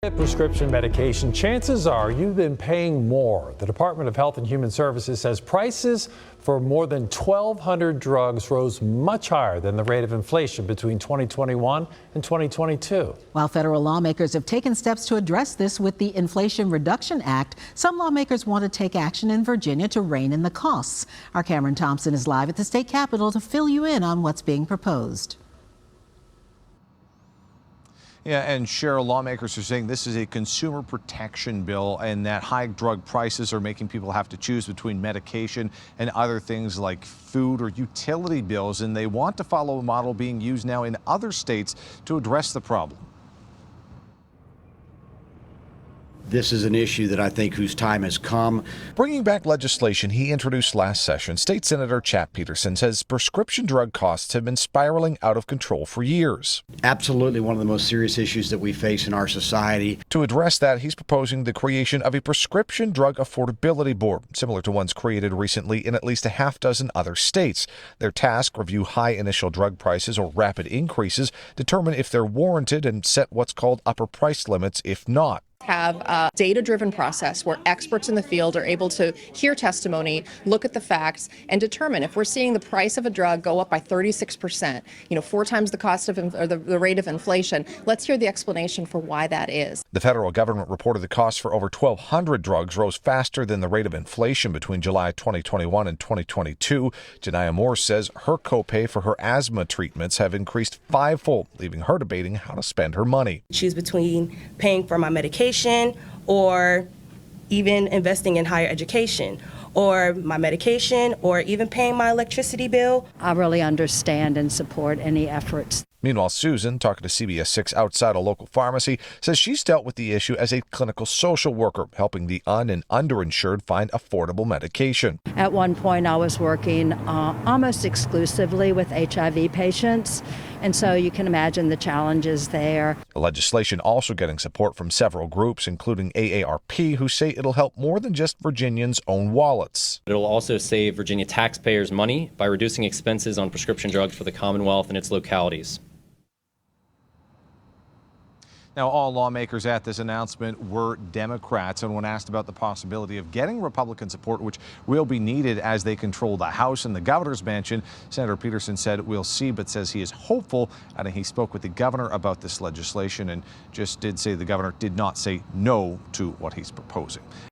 Prescription medication, chances are you've been paying more. The Department of Health and Human Services says prices for more than 1,200 drugs rose much higher than the rate of inflation between 2021 and 2022. While federal lawmakers have taken steps to address this with the Inflation Reduction Act, some lawmakers want to take action in Virginia to rein in the costs. Our Cameron Thompson is live at the state capitol to fill you in on what's being proposed. Yeah, and Cheryl, lawmakers are saying this is a consumer protection bill and that high drug prices are making people have to choose between medication and other things like food or utility bills. And they want to follow a model being used now in other states to address the problem. This is an issue that I think whose time has come. Bringing back legislation he introduced last session, State Senator Chap Peterson says prescription drug costs have been spiraling out of control for years. Absolutely one of the most serious issues that we face in our society. To address that, he's proposing the creation of a prescription drug affordability board, similar to ones created recently in at least a half dozen other states. Their task, review high initial drug prices or rapid increases, determine if they're warranted, and set what's called upper price limits if not. Have a data-driven process where experts in the field are able to hear testimony, look at the facts, and determine if we're seeing the price of a drug go up by 36%, 4 times the cost of or the rate of inflation. Let's hear the explanation for why that is. The federal government reported the cost for over 1,200 drugs rose faster than the rate of inflation between July 2021 and 2022. Janiyah Moore says her copay for her asthma treatments have increased fivefold, leaving her debating how to spend her money. Choose between paying for my medication or even investing in higher education, or my medication, or even paying my electricity bill. I really understand and support any efforts. Meanwhile, Susan, talking to CBS 6 outside a local pharmacy, says she's dealt with the issue as a clinical social worker, helping the and underinsured find affordable medication. At one point, I was working almost exclusively with HIV patients, and so you can imagine the challenges there. The legislation also getting support from several groups, including AARP, who say it'll help more than just Virginians' own wallets. It will also save Virginia taxpayers money by reducing expenses on prescription drugs for the Commonwealth and its localities. Now, all lawmakers at this announcement were Democrats, and when asked about the possibility of getting Republican support, which will be needed as they control the House and the governor's mansion, Senator Peterson said we'll see, but says he is hopeful, and he spoke with the governor about this legislation and just did say the governor did not say no to what he's proposing.